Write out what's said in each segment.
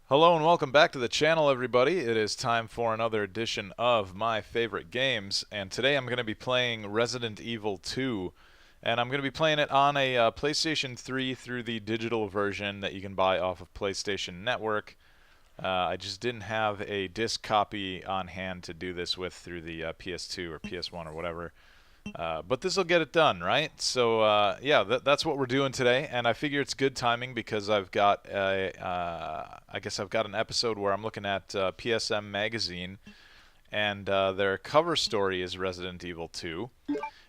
Hello and welcome back to the channel, everybody. It is time for another edition of my favorite games, and today I'm going to be playing Resident Evil 2, and I'm going to be playing it on a PlayStation 3 through the digital version that you can buy off of PlayStation Network. I just didn't have a disc copy on hand to do this with through the PS2 or PS1 or whatever. But this will get it done, right? So yeah, that's what we're doing today, and I figure it's good timing because I've got I guess I've got an episode where I'm looking at PSM magazine, and their cover story is Resident Evil 2,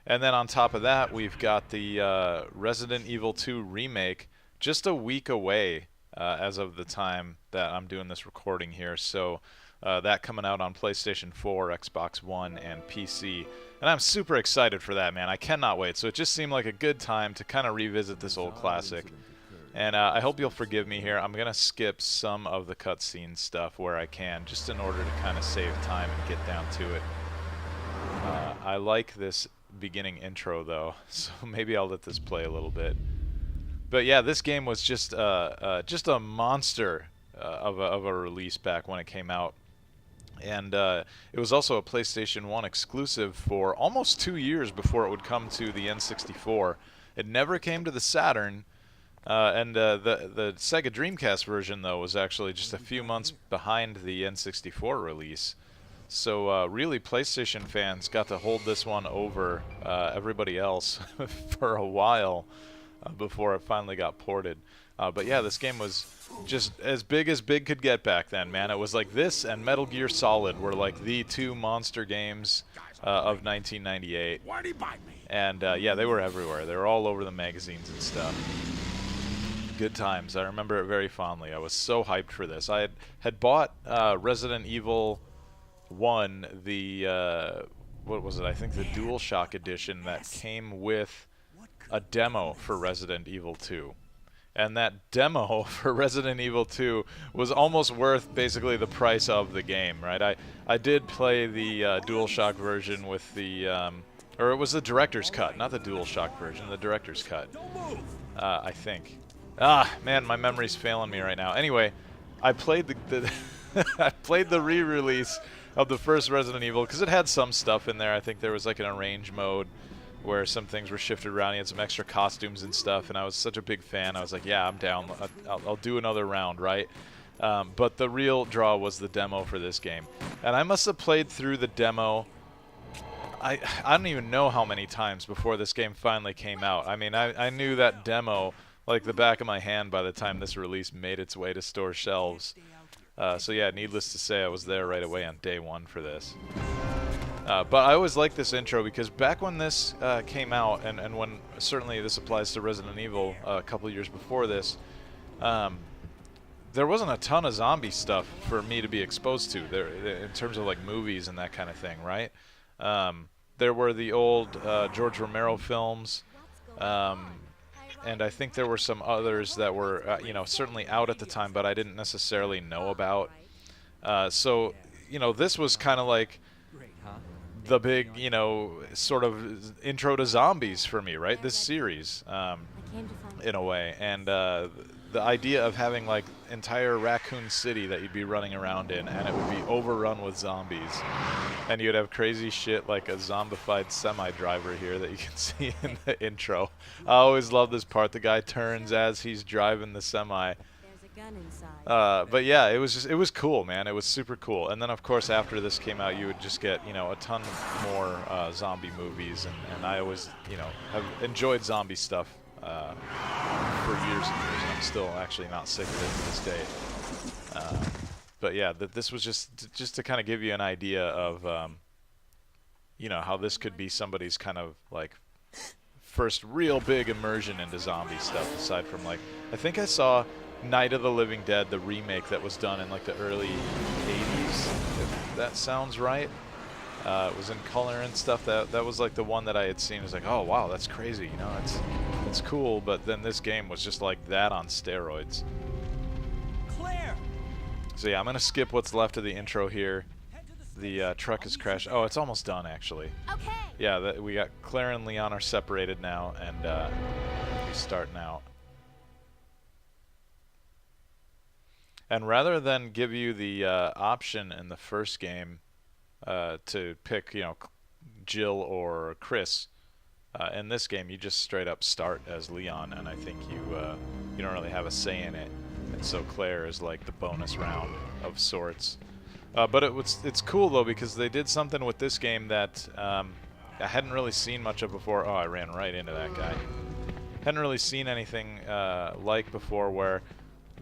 and then on top of that we've got the Resident Evil 2 remake just a week away as of the time that I'm doing this recording here. So that coming out on PlayStation 4, Xbox One, and PC. And I'm super excited for that, man. I cannot wait. So it just seemed like a good time to kind of revisit this old classic. And I hope you'll forgive me here. I'm going to skip some of the cutscene stuff where I can, just in order to kind of save time and get down to it. I like this beginning intro, though, so maybe I'll let this play a little bit. But yeah, this game was just a monster of a release back when it came out. And it was also a PlayStation 1 exclusive for almost 2 years before it would come to the N64. It never came to the Saturn, and the Sega Dreamcast version, though, was actually just a few months behind the N64 release. So really, PlayStation fans got to hold this one over everybody else for a while before it finally got ported. But yeah, this game was just as big could get back then, man. It was like this and Metal Gear Solid were like the two monster games of 1998. And yeah, they were everywhere. They were all over the magazines and stuff. Good times. I remember it very fondly. I was so hyped for this. I had bought Resident Evil 1, the, what was it? I think the DualShock edition that came with a demo for Resident Evil 2. And that demo for Resident Evil 2 was almost worth basically the price of the game, right? I did play the DualShock version with the, or it was the director's cut, not the DualShock version, the director's cut, I think. Ah, man, my memory's failing me right now. Anyway, I played the I played the re-release of the first Resident Evil because it had some stuff in there. I think there was like an arrange mode where some things were shifted around. He had some extra costumes and stuff, and I was such a big fan. I was like, yeah, I'm down. I'll do another round, right? But the real draw was the demo for this game. And I must have played through the demo, I don't even know how many times before this game finally came out. I mean, I knew that demo like the back of my hand by the time this release made its way to store shelves. So yeah, needless to say, I was there right away on day one for this. But I always liked this intro because back when this came out, and when certainly this applies to Resident Evil a couple years before this, there wasn't a ton of zombie stuff for me to be exposed to there in terms of like movies and that kind of thing, right? There were the old George Romero films, and I think there were some others that were you know, certainly out at the time, but I didn't necessarily know about. So you know, this was kind of like the big, you know, sort of intro to zombies for me, right? This series, in a way. And the idea of having, like, entire Raccoon City that you'd be running around in, and it would be overrun with zombies. And you'd have crazy shit like a zombified semi-driver here that you can see in the intro. I always love this part. The guy turns as he's driving the semi. But yeah, it was cool, man. It was super cool. And then of course after this came out, you would just get, you know, a ton more zombie movies, and I always, you know, have enjoyed zombie stuff for years and years, and I'm still actually not sick of it to this day. But yeah, this was just to kind of give you an idea of you know, how this could be somebody's kind of like first real big immersion into zombie stuff, aside from, like, I think I saw Night of the Living Dead, the remake that was done in like the early 80s, if that sounds right. It was in color and stuff. That was like the one that I had seen. It was like, oh wow, that's crazy, you know, it's cool. But then this game was just like that on steroids. Claire. So yeah, I'm gonna skip what's left of the intro here. The truck has crashed. Oh, it's almost done actually. Okay. Yeah, we got Claire and Leon are separated now, and we start now. And rather than give you the option in the first game to pick, Jill or Chris, in this game you just straight up start as Leon, and I think you don't really have a say in it. And so Claire is like the bonus round of sorts. But it's cool though, because they did something with this game that I hadn't really seen much of before. Oh, I ran right into that guy. Hadn't really seen anything like before, where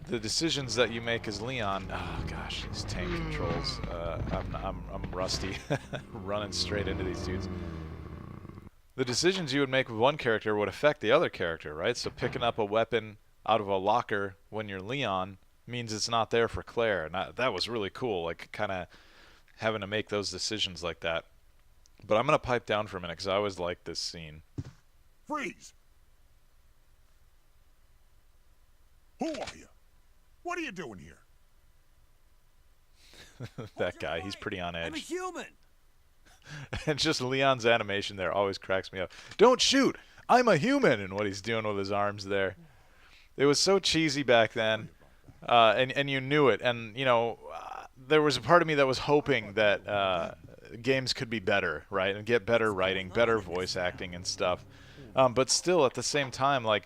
the decisions that you make as Leon. Oh gosh, these tank controls. I'm rusty, running straight into these dudes. The decisions you would make with one character would affect the other character, right? So picking up a weapon out of a locker when you're Leon means it's not there for Claire. And that was really cool, like kind of having to make those decisions like that. But I'm going to pipe down for a minute because I always liked this scene. Freeze! Who are you? What are you doing here? That guy, he's pretty on edge. I'm a human! And just Leon's animation there always cracks me up. Don't shoot! I'm a human! And what he's doing with his arms there. It was so cheesy back then. And you knew it. And, there was a part of me that was hoping that games could be better, right? And get better writing, better voice acting and stuff. But still, at the same time, like,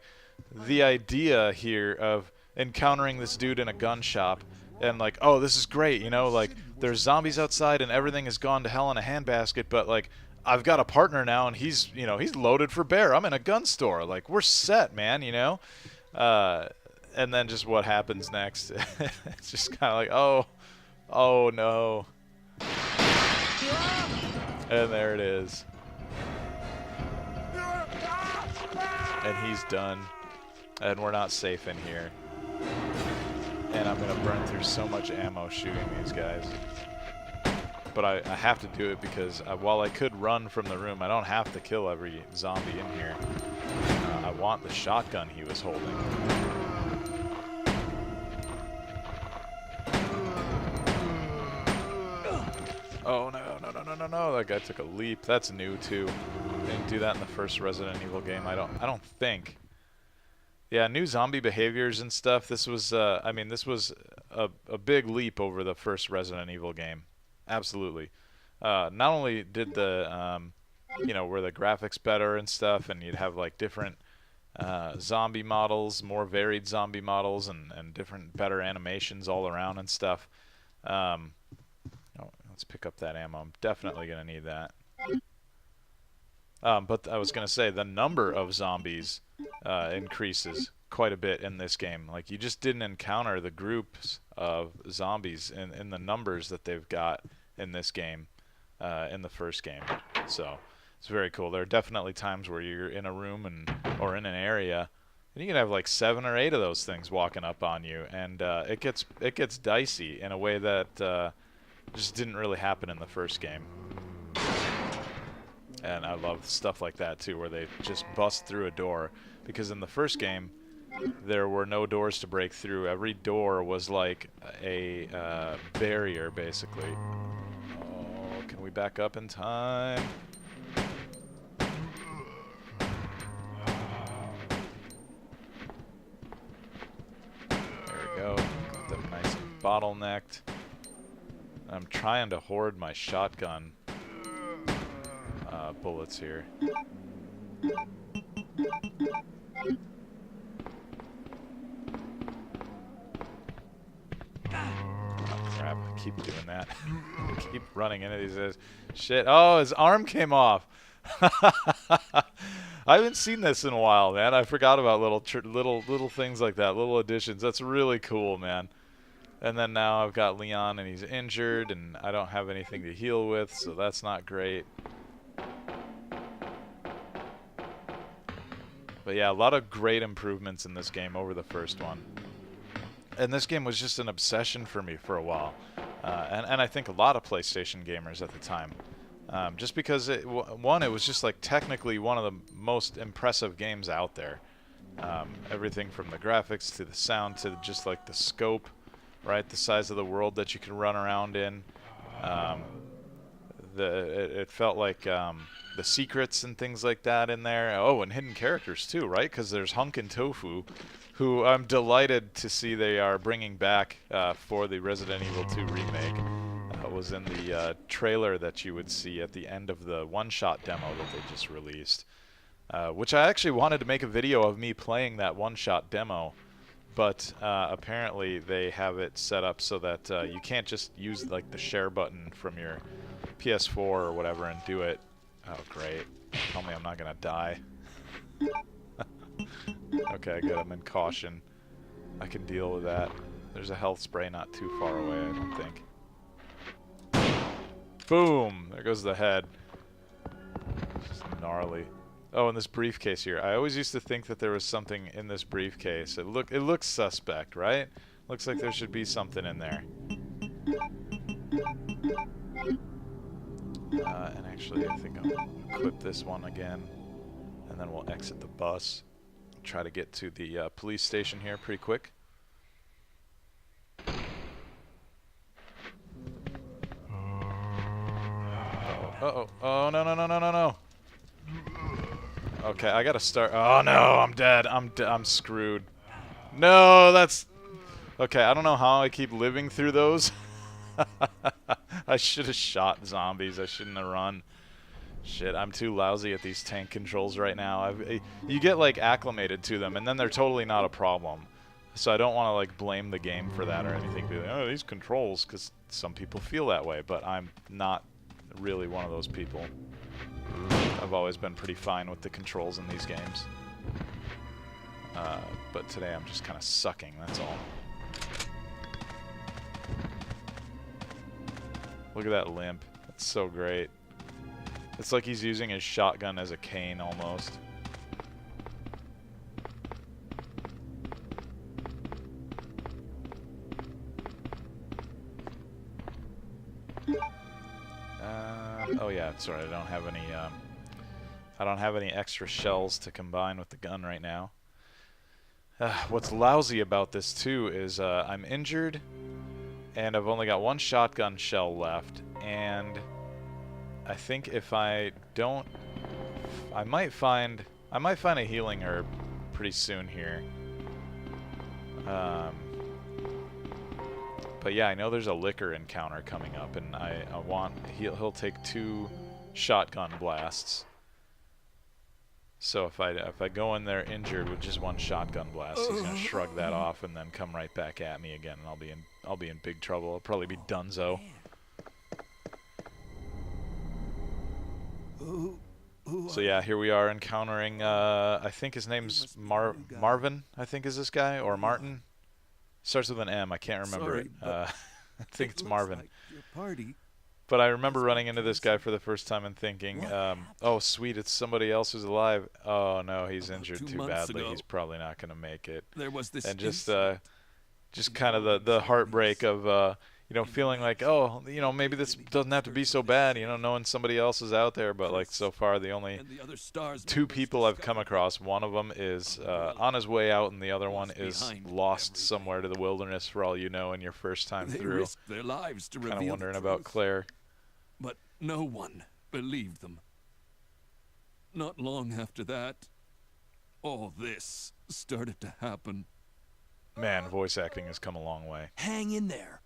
the idea here of encountering this dude in a gun shop and like, oh, this is great, like, there's zombies outside and everything has gone to hell in a handbasket, but like, I've got a partner now and he's loaded for bear. I'm in a gun store. Like, we're set, man, and then just what happens next. It's just kind of like, oh no. And there it is. And he's done. And we're not safe in here. And I'm going to burn through so much ammo shooting these guys. But I have to do it because while I could run from the room, I don't have to kill every zombie in here. I want the shotgun he was holding. Oh no, that guy took a leap. That's new too. Didn't do that in the first Resident Evil game. I don't think. Yeah, new zombie behaviors and stuff. This was this was a big leap over the first Resident Evil game. Absolutely. Not only did the were the graphics better and stuff, and you'd have like different zombie models, more varied zombie models, and different better animations all around and stuff. Let's pick up that ammo. I'm definitely going to need that. But I was going to say, the number of zombies increases quite a bit in this game. Like, you just didn't encounter the groups of zombies in the numbers that they've got in this game, in the first game. So, it's very cool. There are definitely times where you're in a room or in an area, and you can have like 7 or 8 of those things walking up on you, and it gets dicey in a way that just didn't really happen in the first game. And I love stuff like that too, where they just bust through a door, because in the first game there were no doors to break through. Every door was like a barrier, basically. Oh, can we back up in time? There we go. Got them nice and bottlenecked. I'm trying to hoard my shotgun bullets here. Oh, crap. I keep doing that. I keep running into these. Shit. Oh, his arm came off. I haven't seen this in a while, man. I forgot about little things like that, little additions. That's really cool, man. And then now I've got Leon, and he's injured, and I don't have anything to heal with, so that's not great. But yeah, a lot of great improvements in this game over the first one. And this game was just an obsession for me for a while. And I think a lot of PlayStation gamers at the time. Just because, it was just like technically one of the most impressive games out there. Everything from the graphics to the sound to just like the scope. Right, the size of the world that you can run around in. It felt like the the secrets and things like that in there. Oh, and hidden characters too, right? Because there's Hunk and Tofu, who I'm delighted to see they are bringing back for the Resident Evil 2 remake. Was in the trailer that you would see at the end of the one-shot demo that they just released. Which I actually wanted to make a video of me playing that one-shot demo, but apparently they have it set up so that you can't just use like the share button from your PS4 or whatever and do it. Oh, great. Tell me I'm not gonna die. Okay, good. I'm in caution. I can deal with that. There's a health spray not too far away, I don't think. Boom! There goes the head. Just gnarly. Oh, and this briefcase here. I always used to think that there was something in this briefcase. It looks suspect, right? Looks like there should be something in there. And actually, I think I'll equip this one again, and then we'll exit the bus. Try to get to the police station here pretty quick. Uh-oh. Oh, no, no, no, no, no, no. Okay, I gotta start. Oh, no, I'm dead. I'm screwed. No, that's... Okay, I don't know how I keep living through those. I should have shot zombies. I shouldn't have run. Shit, I'm too lousy at these tank controls right now. You get, like, acclimated to them, and then they're totally not a problem. So I don't want to, like, blame the game for that or anything. Be like, oh, these controls, because some people feel that way, but I'm not really one of those people. I've always been pretty fine with the controls in these games. But today I'm just kind of sucking, that's all. Look at that limp. That's so great. It's like he's using his shotgun as a cane almost. Oh yeah, that's right. I don't have any extra shells to combine with the gun right now. What's lousy about this too is I'm injured, and I've only got one shotgun shell left, and I think if I don't, I might find a healing herb pretty soon here. But yeah, I know there's a liquor encounter coming up, and I want he'll take 2 shotgun blasts. So if I go in there injured with just 1 shotgun blast, he's gonna shrug that off and then come right back at me again, and I'll be in big trouble. I'll probably be donezo. So yeah, here we are encountering. I think his name's Marvin. I think is this guy, or Martin. Starts with an M. I can't remember it. I think it's Marvin. But I remember running into this guy for the first time and thinking, oh, sweet, it's somebody else who's alive. Oh, no, he's injured too badly. He's probably not going to make it. And just kind of the heartbreak of, you know, feeling like, oh, you know, maybe this doesn't have to be so bad, you know, knowing somebody else is out there. But, like, so far, the only 2 people I've come across, one of them is on his way out, and the other one is lost somewhere to the wilderness, for all you know, in your first time through. Kind of wondering about Claire. But no one believed them. Not long after that, all this started to happen. Man, voice acting has come a long way. Hang in there.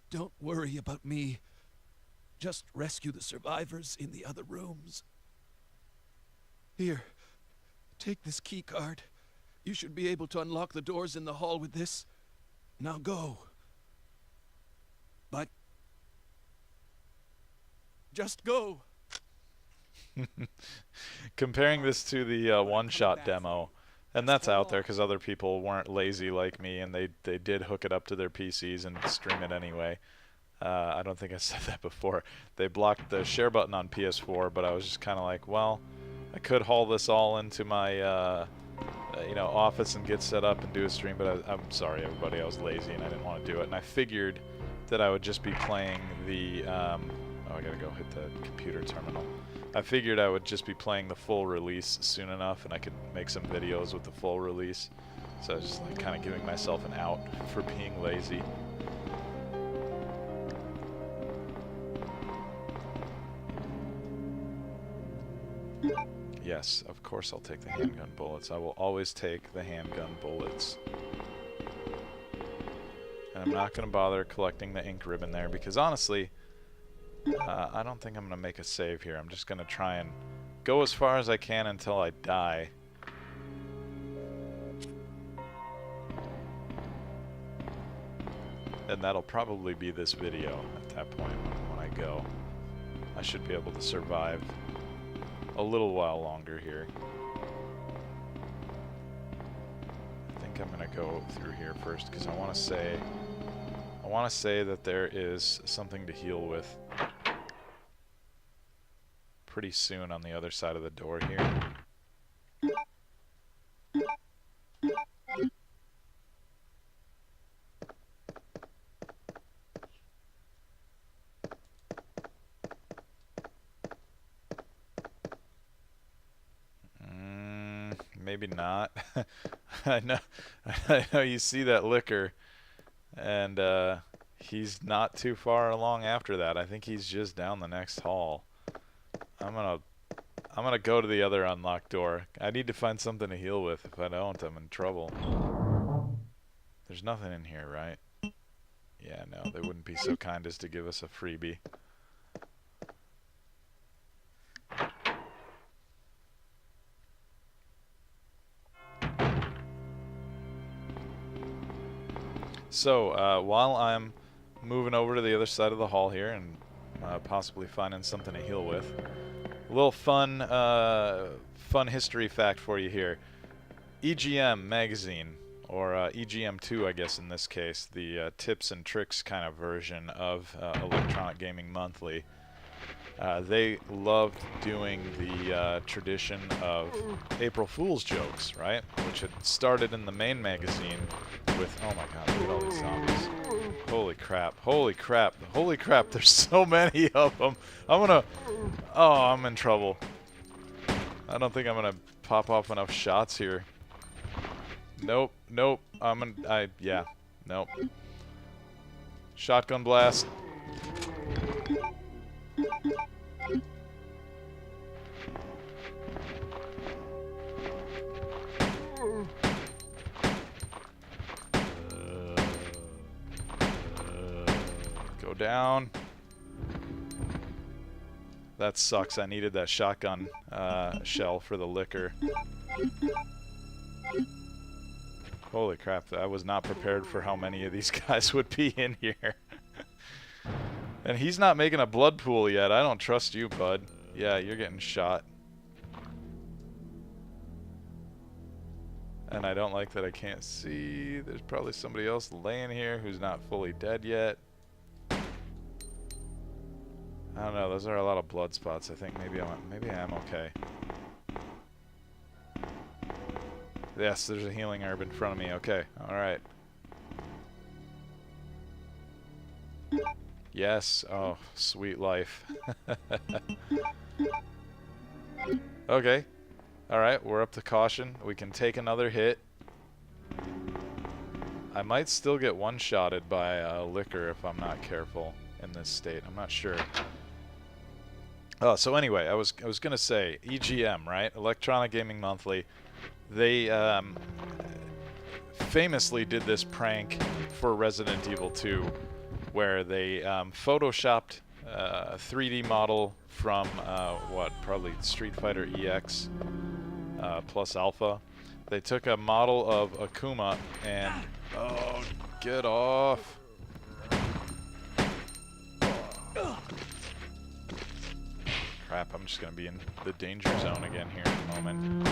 Don't worry about me. Just rescue the survivors in the other rooms. Here, take this key card. You should be able to unlock the doors in the hall with this. Now go. But just go. Comparing this to the one-shot demo, and that's out there because other people weren't lazy like me, and they did hook it up to their PCs and stream it anyway. I don't think I said that before. They blocked the share button on PS4, but I was just kind of like, well, I could haul this all into my you know, office and get set up and do a stream, but I'm sorry everybody, I was lazy and I didn't want to do it, and I figured that I would just be playing the oh, I gotta go hit the computer terminal. I figured I would just be playing the full release soon enough, and I could make some videos with the full release. So I was just like kind of giving myself an out for being lazy. Yes, of course I'll take the handgun bullets. I will always take the handgun bullets. And I'm not going to bother collecting the ink ribbon there because honestly, I don't think I'm going to make a save here. I'm just going to try and go as far as I can until I die. And that'll probably be this video at that point when I go. I should be able to survive a little while longer here. I think I'm going to go through here first because I want to say that there is something to heal with pretty soon on the other side of the door here. Maybe not. I know you see that liquor, and he's not too far along after that. I think he's just down the next hall. I'm gonna go to the other unlocked door. I need to find something to heal with. If I don't, I'm in trouble. There's nothing in here, right? Yeah, no, they wouldn't be so kind as to give us a freebie. So, while I'm moving over to the other side of the hall here and possibly finding something to heal with, a little fun history fact for you here. EGM magazine, or EGM2 I guess in this case, the tips and tricks kind of version of Electronic Gaming Monthly. They loved doing the tradition of April Fool's jokes, right? Which had started in the main magazine with, oh my god, look at all these zombies. Holy crap, holy crap, holy crap, there's so many of them. Oh, I'm in trouble. I don't think I'm gonna pop off enough shots here. Nope, nope, yeah, nope. Shotgun blast. Go down. That sucks. I needed that shotgun shell for the liquor. Holy crap, I was not prepared for how many of these guys would be in here. And he's not making a blood pool yet. I don't trust you, bud. Yeah, you're getting shot. And I don't like that I can't see. There's probably somebody else laying here who's not fully dead yet. I don't know, those are a lot of blood spots. I think maybe I am okay. Yes, there's a healing herb in front of me. Okay, alright. Yes, oh, sweet life. Okay. Alright, we're up to caution. We can take another hit. I might still get one-shotted by liquor if I'm not careful in this state. I'm not sure. Oh, so anyway, I was gonna say EGM, right? Electronic Gaming Monthly. They famously did this prank for Resident Evil 2, where they photoshopped a 3D model from probably Street Fighter EX plus Alpha. They took a model of Akuma and oh, get off. Crap, I'm just going to be in the danger zone again here in a moment.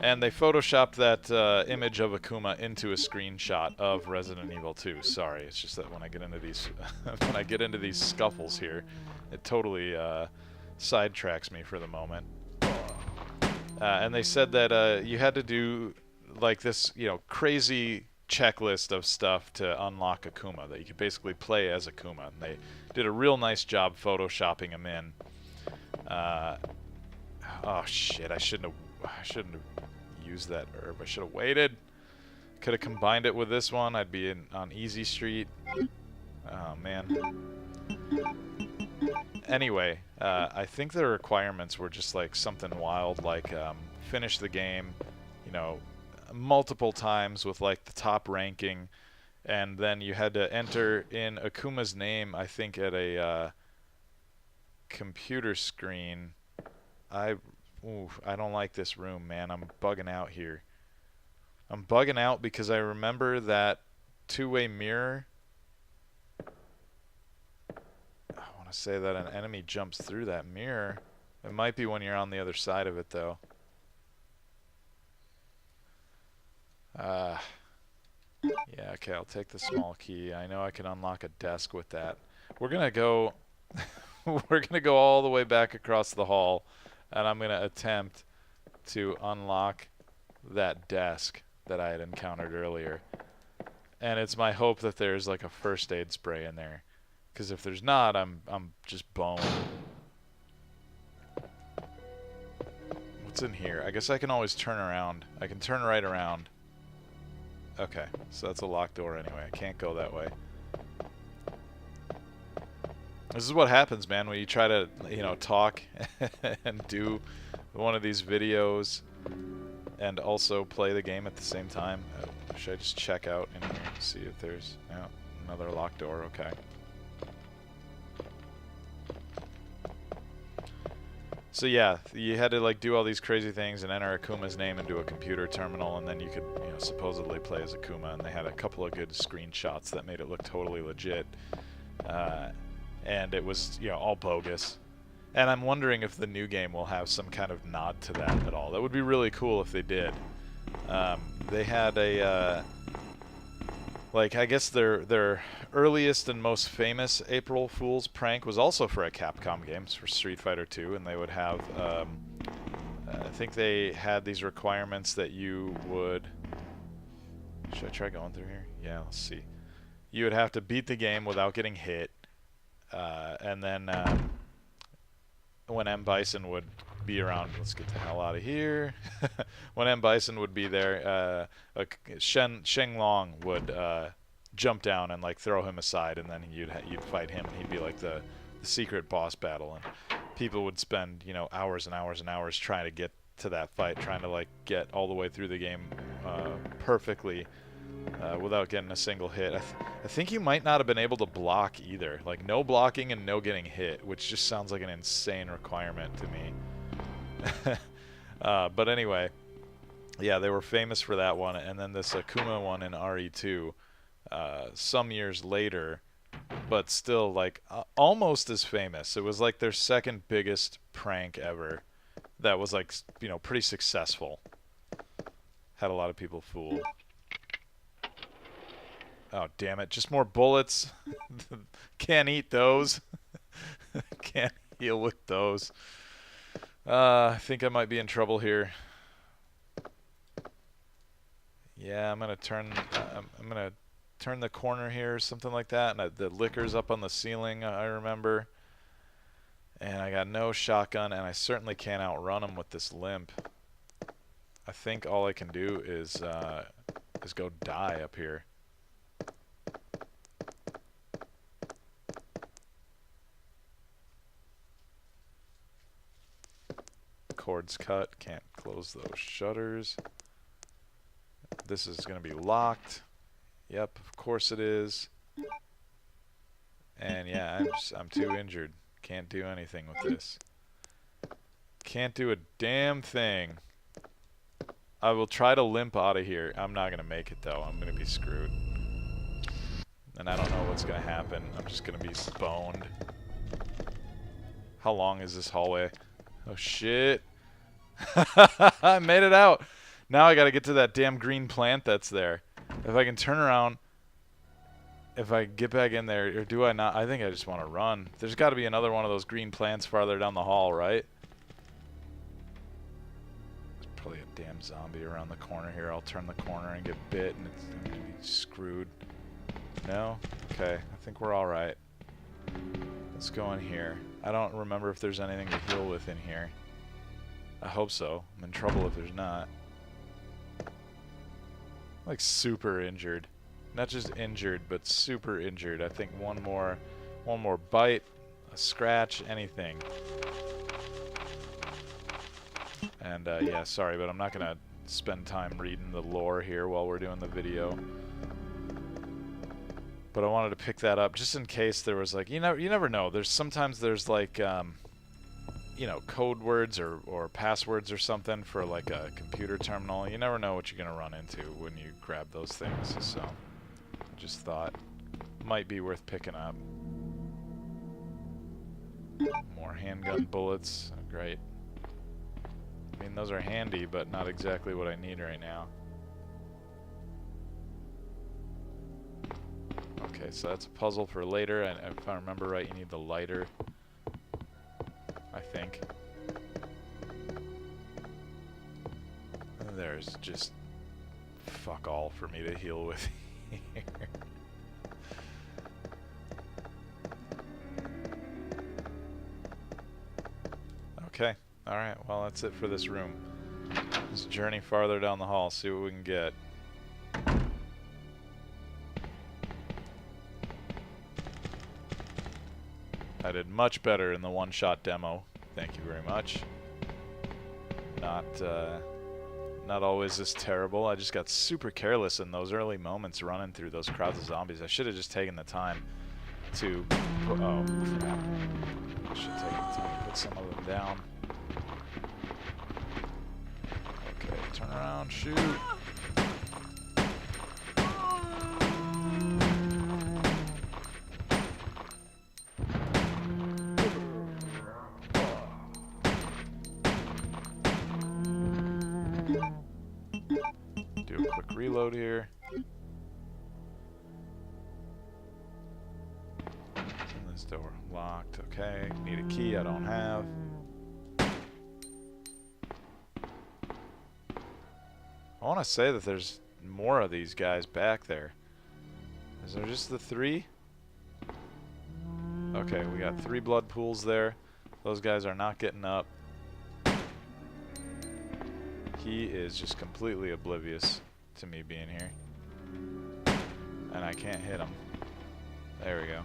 And they photoshopped that image of Akuma into a screenshot of Resident Evil 2. Sorry, it's just that when I get into these when I get into these scuffles here, it totally sidetracks me for the moment. And they said that you had to do like this, you know, crazy checklist of stuff to unlock Akuma, that you could basically play as Akuma. And they did a real nice job photoshopping him in. Oh shit! I shouldn't have used that herb. I should have waited. Could have combined it with this one. I'd be on Easy Street. Oh man. Anyway, I think the requirements were just like something wild, like finish the game, you know, multiple times with like the top ranking, and then you had to enter in Akuma's name, I think, at a computer screen. I don't like this room, man. I'm bugging out here. I'm bugging out because I remember that two-way mirror. I want to say that an enemy jumps through that mirror. It might be when you're on the other side of it, though. Yeah, okay, I'll take the small key. I know I can unlock a desk with that. We're gonna go we're gonna go all the way back across the hall, and I'm gonna attempt to unlock that desk that I had encountered earlier. And it's my hope that there's like a first aid spray in there. Because if there's not, I'm just boned. What's in here? I guess I can always turn around. I can turn right around. Okay, so that's a locked door anyway. I can't go that way. This is what happens, man, when you try to, you know, talk and do one of these videos and also play the game at the same time. Should I just check out in here and see if there's another locked door? Okay. So yeah, you had to like do all these crazy things and enter Akuma's name into a computer terminal, and then you could, you know, supposedly play as Akuma. And they had a couple of good screenshots that made it look totally legit, and it was, you know, all bogus. And I'm wondering if the new game will have some kind of nod to that at all. That would be really cool if they did. They had a like, I guess their earliest and most famous April Fool's prank was also for a Capcom game, for Street Fighter 2, and they would have, I think they had these requirements that you would, should I try going through here? Yeah, let's see. You would have to beat the game without getting hit, and then when M. Bison would be around, let's get the hell out of here. When M. Bison would be there, Sheng Long would jump down and like throw him aside, and then you'd fight him, and he'd be like the secret boss battle, and people would spend, you know, hours and hours and hours trying to get to that fight, trying to like get all the way through the game perfectly without getting a single hit. I think you might not have been able to block either, like no blocking and no getting hit, which just sounds like an insane requirement to me. But anyway, yeah, they were famous for that one, and then this Akuma one in RE2 some years later, but still like almost as famous. It was like their second biggest prank ever that was like, you know, pretty successful. Had a lot of people fooled. Oh, damn it. Just more bullets. Can't eat those. Can't deal with those. I think I might be in trouble here. Yeah, I'm gonna turn the corner here, or something like that. And the liquor's up on the ceiling, I remember. And I got no shotgun, and I certainly can't outrun him with this limp. I think all I can do is go die up here. Cord's cut. Can't close those shutters. This is going to be locked. Yep, of course it is. And yeah, I'm too injured. Can't do anything with this. Can't do a damn thing. I will try to limp out of here. I'm not going to make it, though. I'm going to be screwed. And I don't know what's going to happen. I'm just going to be boned. How long is this hallway? Oh, shit. I made it out. Now I got to get to that damn green plant that's there. If I can turn around, if I get back in there, or do I not? I think I just want to run. There's got to be another one of those green plants farther down the hall, right? There's probably a damn zombie around the corner here. I'll turn the corner and get bit, and I'm going to be screwed. No? Okay, I think we're all right. Let's go in here. I don't remember if there's anything to heal with in here. I hope so. I'm in trouble if there's not. Like super injured. Not just injured, but super injured. I think one more bite a scratch, anything. And yeah, sorry, but I'm not gonna spend time reading the lore here while we're doing the video. But I wanted to pick that up just in case there was like, you never know. Sometimes there's like, you know, code words or passwords or something for like a computer terminal. You never know what you're gonna run into when you grab those things. So, just thought might be worth picking up. More handgun bullets, great. I mean, those are handy, but not exactly what I need right now. Okay, so that's a puzzle for later, and if I remember right, you need the lighter, I think. And there's just fuck all for me to heal with here. Okay, alright, well that's it for this room. Let's journey farther down the hall, see what we can get. I did much better in the one-shot demo. Thank you very much. Not always this terrible. I just got super careless in those early moments running through those crowds of zombies. I should have just taken the time to put, oh, crap. I should have taken the time to put some of them down. Okay, turn around, shoot. Do a quick reload here. This door locked. Okay, need a key I don't have. I want to say that there's more of these guys back there. Is there just the 3? Okay, we got 3 blood pools there. Those guys are not getting up. He is just completely oblivious to me being here. And I can't hit him. There we go.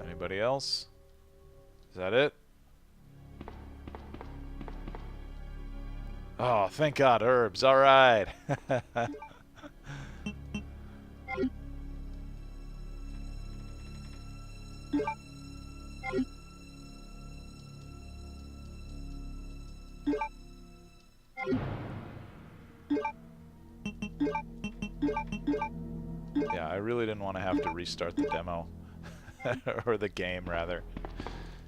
Anybody else? Is that it? Oh, thank God, herbs. All right. Yeah, I really didn't want to have to restart the demo. Or the game, rather.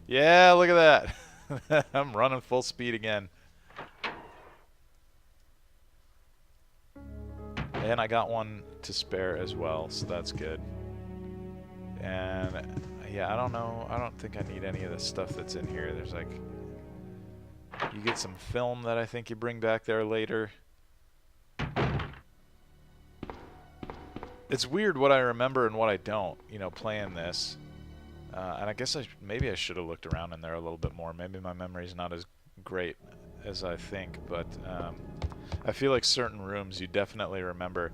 Yeah, look at that. I'm running full speed again. And I got one to spare as well, so that's good. And yeah, I don't know. I don't think I need any of the stuff that's in here. There's like, you get some film that I think you bring back there later. It's weird what I remember and what I don't, you know, playing this. And I guess maybe I should have looked around in there a little bit more. Maybe my memory's not as great as I think, but I feel like certain rooms you definitely remember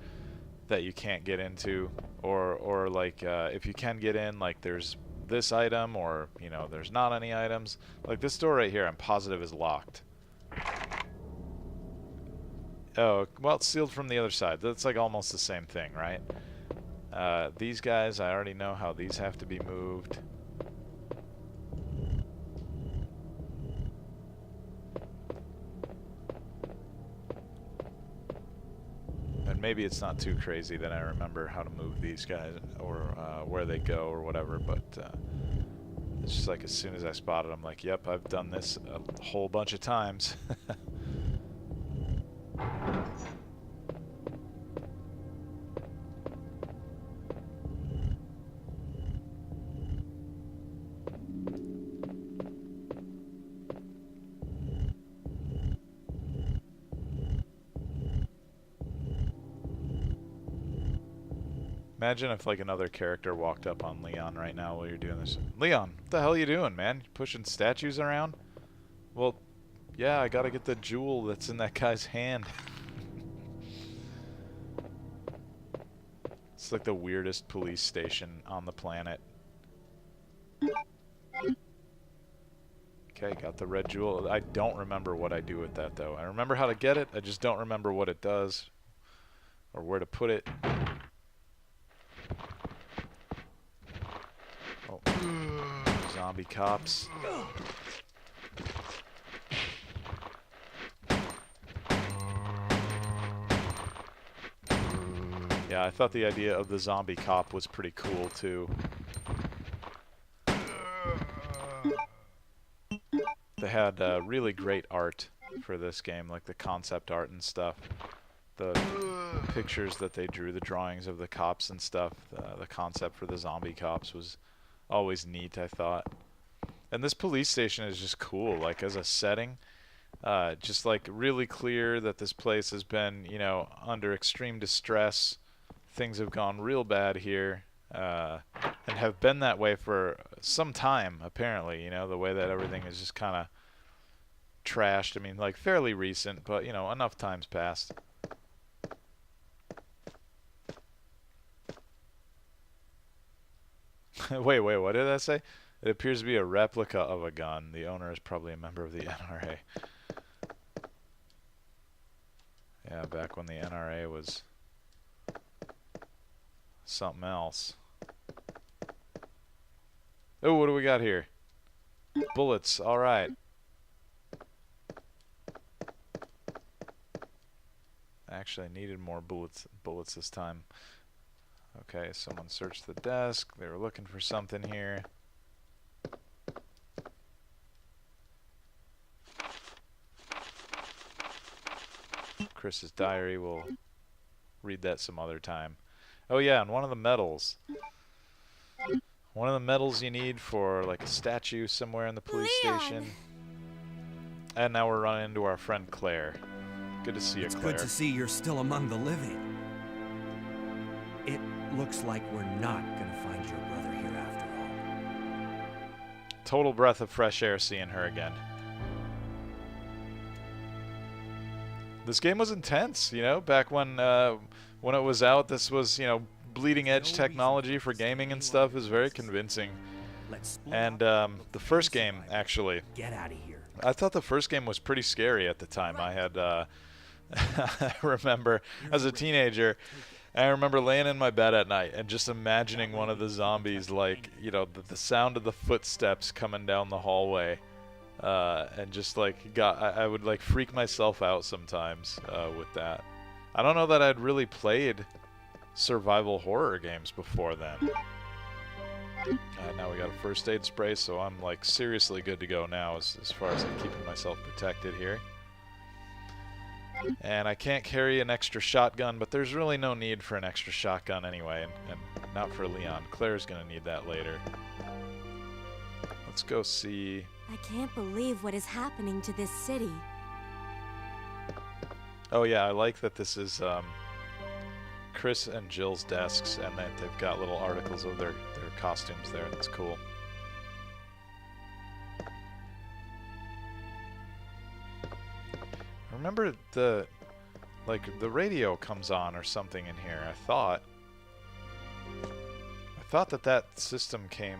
that you can't get into, or like if you can get in, like there's this item, or you know, there's not any items. Like this door right here, I'm positive is locked. Oh, well, it's sealed from the other side. That's like almost the same thing, right? These guys, I already know how these have to be moved. And maybe it's not too crazy that I remember how to move these guys, or where they go, or whatever, but it's just like as soon as I spot it, I'm like, yep, I've done this a whole bunch of times. Imagine if like another character walked up on Leon right now while you're doing this. Leon, what the hell are you doing, man? You pushing statues around? Well, yeah, I gotta get the jewel that's in that guy's hand. It's like the weirdest police station on the planet. Okay, got the red jewel. I don't remember what I do with that, though. I remember how to get it. I just don't remember what it does or where to put it. Oh, zombie cops. Yeah, I thought the idea of the zombie cop was pretty cool, too. They had really great art for this game, like the concept art and stuff. The pictures that they drew, the drawings of the cops and stuff, the concept for the zombie cops was always neat, I thought. And this police station is just cool, like as a setting. Just like really clear that this place has been, you know, under extreme distress. Things have gone real bad here. And have been that way for some time, apparently, you know, the way that everything is just kind of trashed. I mean, like, fairly recent, but, you know, enough time's passed. Wait, what did I say? It appears to be a replica of a gun. The owner is probably a member of the NRA. Yeah, back when the NRA was something else. Oh, what do we got here? Bullets. All right. Actually, I needed more bullets this time. Okay, someone searched the desk. They were looking for something here. Chris's diary. We'll read that some other time. Oh yeah, and one of the medals. One of the medals you need for like a statue somewhere in the police station. And now we're running into our friend Claire. Good to see you, Claire. It's good to see you're still among the living. It looks like we're not gonna find your brother here after all. Total breath of fresh air seeing her again. This game was intense, you know, back when it was out. This was, you know, bleeding edge technology for gaming and stuff. Is very convincing. And the first game, actually, Get out of here. I thought the first game was pretty scary at the time. I had, I remember as a teenager, I remember laying in my bed at night and just imagining one of the zombies, like, you know, the sound of the footsteps coming down the hallway. And just like I would like freak myself out sometimes with that. I don't know that I'd really played survival horror games before then. Now we got a first aid spray, so I'm like seriously good to go now as far as like keeping myself protected here. And I can't carry an extra shotgun, but there's really no need for an extra shotgun anyway, and not for Leon. Claire's gonna need that later. Let's go see. I can't believe what is happening to this city. Oh yeah, I like that this is Chris and Jill's desks, and that they've got little articles of their costumes there. That's cool. I remember the radio comes on or something in here. I thought that system came.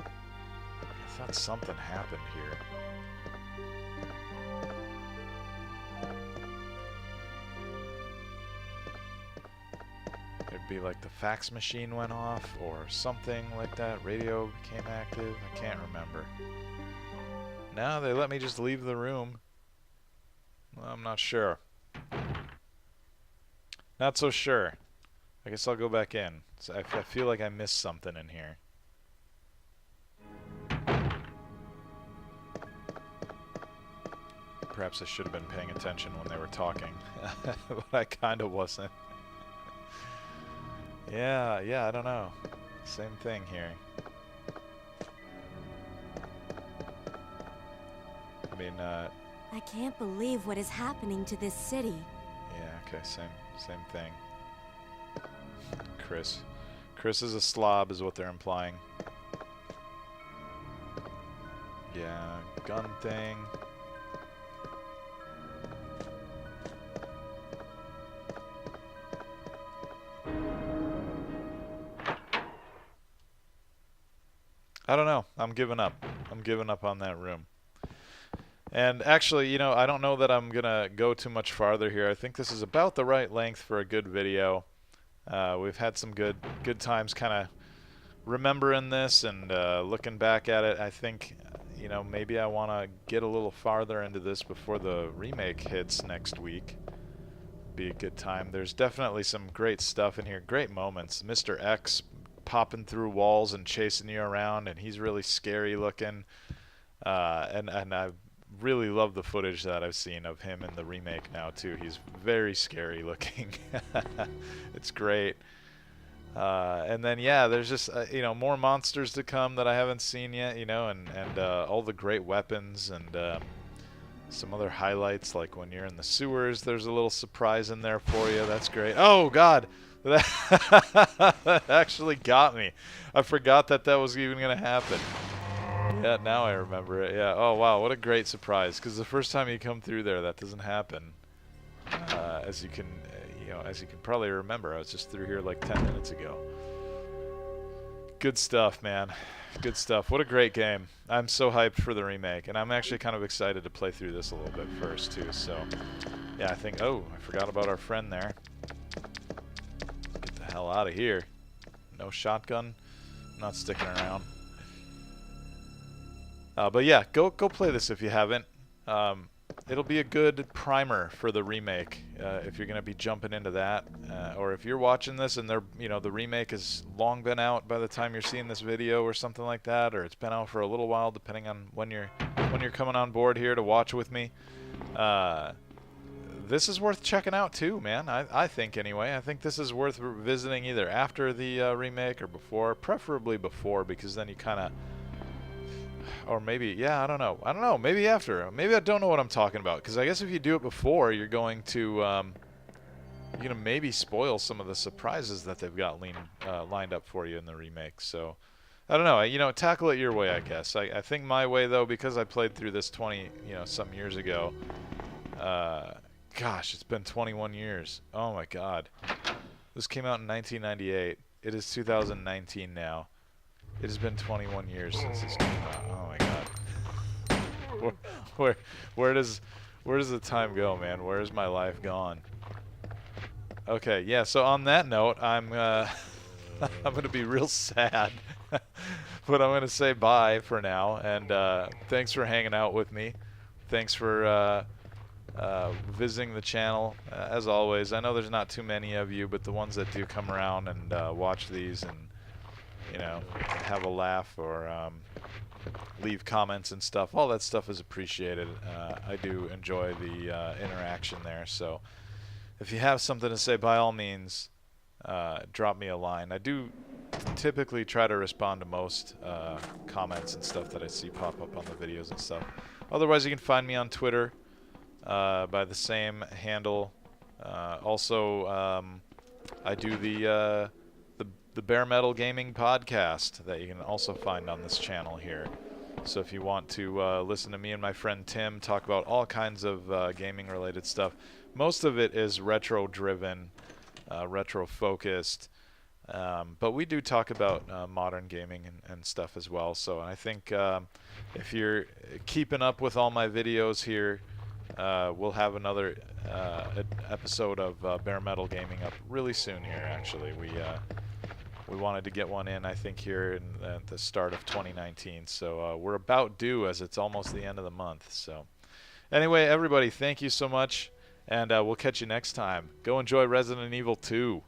I thought something happened here. It'd be like the fax machine went off or something like that. Radio became active. I can't remember. Now they let me just leave the room. Well, I'm not sure. Not so sure. I guess I'll go back in. So I feel like I missed something in here. Perhaps I should have been paying attention when they were talking, but I kind of wasn't. Yeah, I don't know. Same thing here. I mean, I can't believe what is happening to this city. yeah, okay, same thing. Chris. Chris is a slob is what they're implying. Yeah, gun thing. I don't know. I'm giving up. I'm giving up on that room. And actually, you know, I don't know that I'm going to go too much farther here. I think this is about the right length for a good video. We've had some good times kind of remembering this and looking back at it. I think, you know, maybe I want to get a little farther into this before the remake hits next week. Be a good time. There's definitely some great stuff in here. Great moments. Mr. X popping through walls and chasing you around, and he's really scary looking. And I really love the footage that I've seen of him in the remake now too. He's very scary looking. It's great. And then yeah, there's just you know, more monsters to come that I haven't seen yet, you know, and all the great weapons and some other highlights, like when you're in the sewers, there's a little surprise in there for you. That's great. Oh God, that actually got me. I forgot that was even gonna happen. Yeah, now I remember it. Yeah. Oh wow, what a great surprise! Because the first time you come through there, that doesn't happen. As you can, you know, as you can probably remember, I was just through here like 10 minutes ago. Good stuff, man. Good stuff. What a great game. I'm so hyped for the remake, and I'm actually kind of excited to play through this a little bit first too. So, yeah, I think. Oh, I forgot about our friend there. Get the hell out of here. No shotgun. I'm not sticking around. But yeah, go play this if you haven't. It'll be a good primer for the remake if you're going to be jumping into that, or if you're watching this and you know, the remake has long been out by the time you're seeing this video or something like that, or it's been out for a little while depending on when you're coming on board here to watch with me. This is worth checking out too, man. I think anyway. I think this is worth visiting either after the remake or before, preferably before, because then you kind of. Or maybe, yeah, I don't know. Maybe after. Maybe I don't know what I'm talking about. Because I guess if you do it before, you're going to maybe spoil some of the surprises that they've got lined up for you in the remake. So, I don't know. You know, tackle it your way, I guess. I think my way, though, because I played through this 20, some years ago. Gosh, it's been 21 years. Oh, my God. This came out in 1998. It is 2019 now. It has been 21 years since this came out. Oh my God. Where does the time go, man? Where is my life gone? Okay, yeah. So on that note, I'm I'm gonna be real sad, but I'm gonna say bye for now. And thanks for hanging out with me. Thanks for visiting the channel. As always, I know there's not too many of you, but the ones that do come around and watch these and have a laugh or leave comments and stuff. All that stuff is appreciated. I do enjoy the interaction there. So if you have something to say, by all means, drop me a line. I do typically try to respond to most comments and stuff that I see pop up on the videos and stuff. Otherwise, you can find me on Twitter by the same handle. Also, I do the Bare Metal Gaming podcast that you can also find on this channel here. So if you want to listen to me and my friend Tim talk about all kinds of gaming related stuff, most of it is retro driven, retro focused, but we do talk about modern gaming and stuff as well. So I think if you're keeping up with all my videos here, we'll have another episode of Bare Metal Gaming up really soon here. Actually, we wanted to get one in, I think, here at the start of 2019. So we're about due, as it's almost the end of the month. So anyway, everybody, thank you so much, and we'll catch you next time. Go enjoy Resident Evil 2.